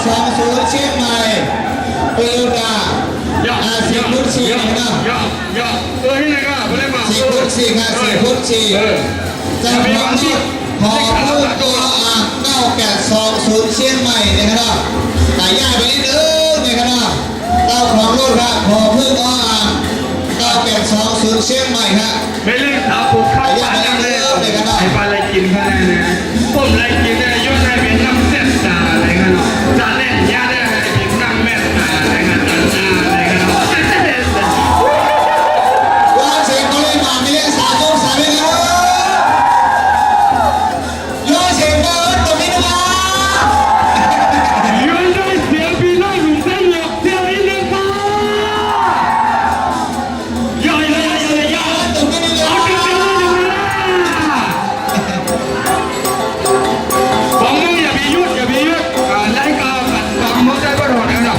20 เชียงใหม่ Toyota C40 นะครับที่ไหนก็ไม่ได้มาC40 ครับC40จะพร้อมรถพอลูกตัว98220เชียงใหม่นะครับแต่ย่าไปนิดนึงนะครับเต้าของรถครับพอพึ่ง98220เชียงใหม่ครับไม่เล่นสาวผูกเข้าบ้านนั่งเลยไอ้ปลาอะไรกินขนาดนี้ผมอะไรกินเนี่ยยอดนายเป็นน้ำเส้นจ่าอะไรกันเนาะจ่าเล่นยาได้เป็นน้ำแม่จ่าอะไรกันจ่าอะไรกันเนาะว่าเสียงเขาเลยมาไม่เล่นสาวโจ้สาวเลยครับย้อนเสียงเดินตรงนี้นะครับย้อนได้เสียงพี่น้องหนุ่มได้หยอกเสียงอีเลี้ยงฟ้าย้อนตรงนี้นะครับของมึงอย่ามียุดไล่กาขัดฟังมึงได้ก็โดนนะ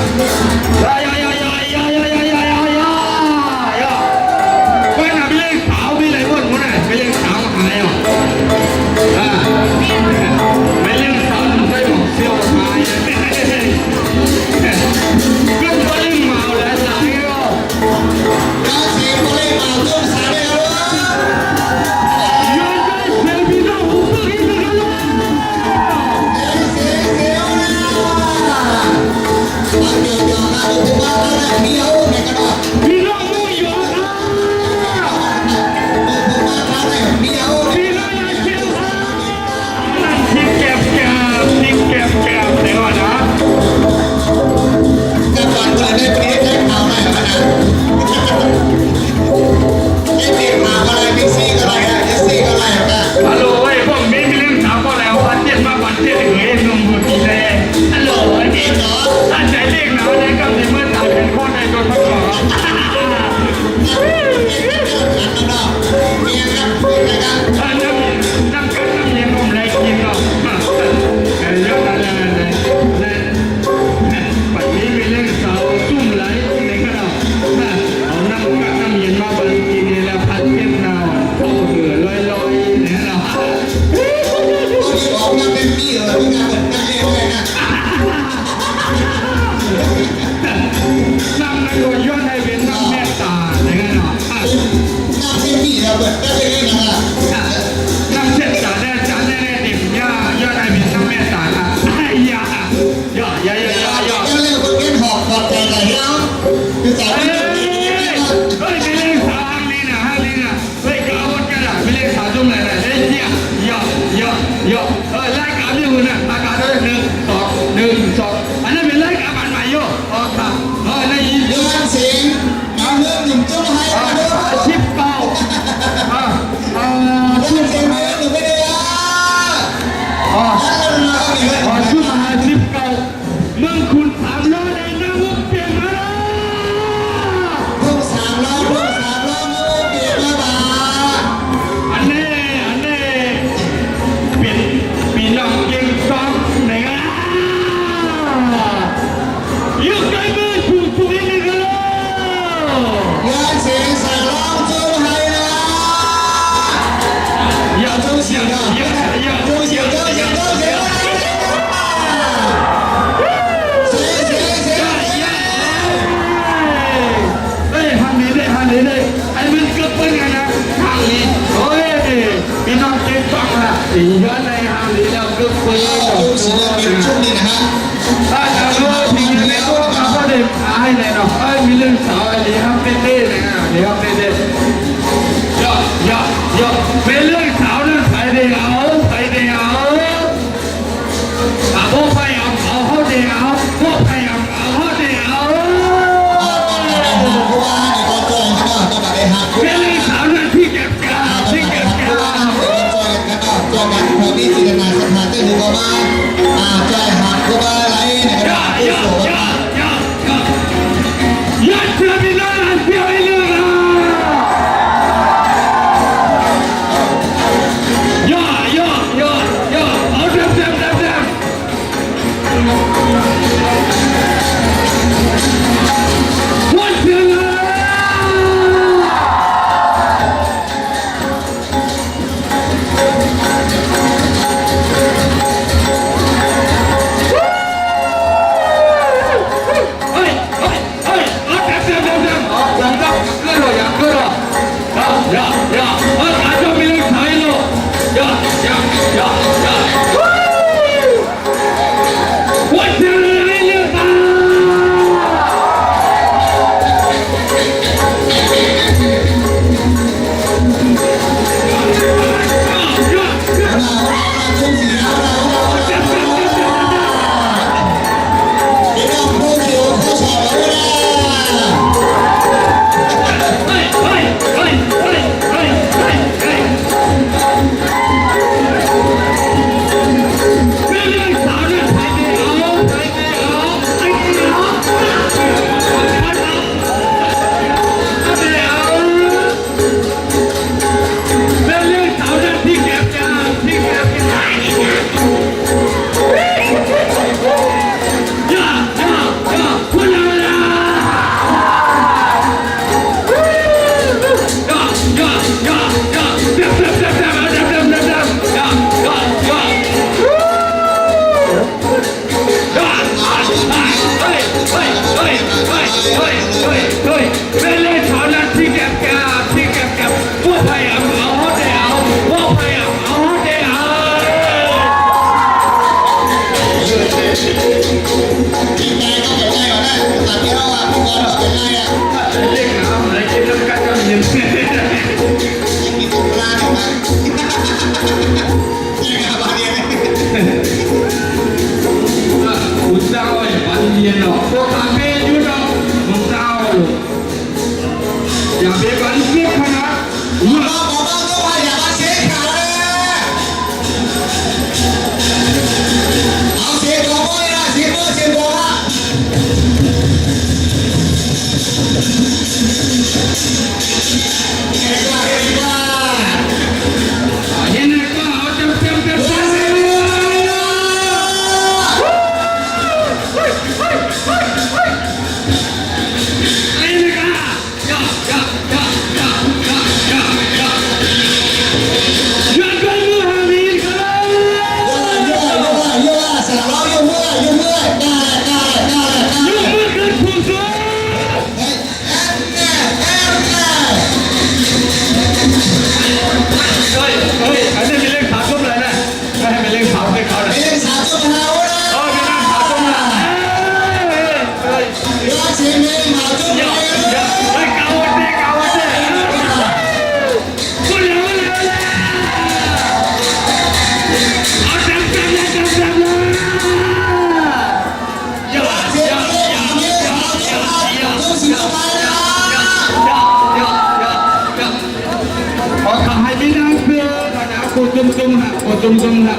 ตุ้มฮะโอ้ตุ้มฮะ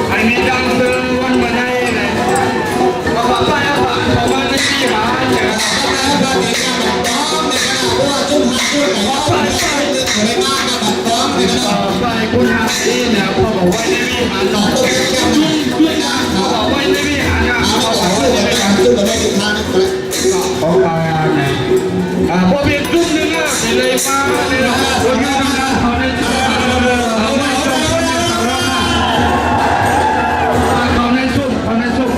ไอ้นี่ดังเซอร์วันมาได้เลยเอาไปเอาไปเอาไปในที่หาเนี่ย เราเองกันต้อมในขณะว่าจุ่มหักจุ่มไหนก็ไม่ได้มากกับต้อมในขณะ ไปคุณฮาซีเนี่ยเขาบอกว่าในวิหาร ต่อตัวเองกัน ด้วยนะเขาบอกว่าในวิหารนะ เอา เขา ต่ บ อ อก สู้ ว่า ในการจุ่มตัวเองทางนี้ไป ของกายเนี่ยพอเพียงจุ่มนึงอ่ะเลยมาเนี่ยนะคนนี้นะเขาในจุ่มเขาในจุ่มเขาในจุ่ม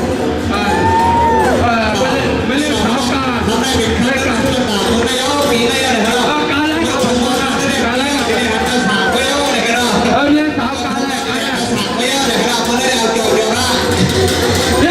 ไม่เล่นสาวกา ทำได้เป็นครั้งแรกต่างคนได้ย่อปีได้เลยครับ การเล่นกับผมนะการเล่นกับ จะได้ทำสามเบี้ยวเลยกันเนาะ เล่นสาวการเล่น สามเบี้ยวเลยครับมันได้เอาโจทย์เดียวนะ เล่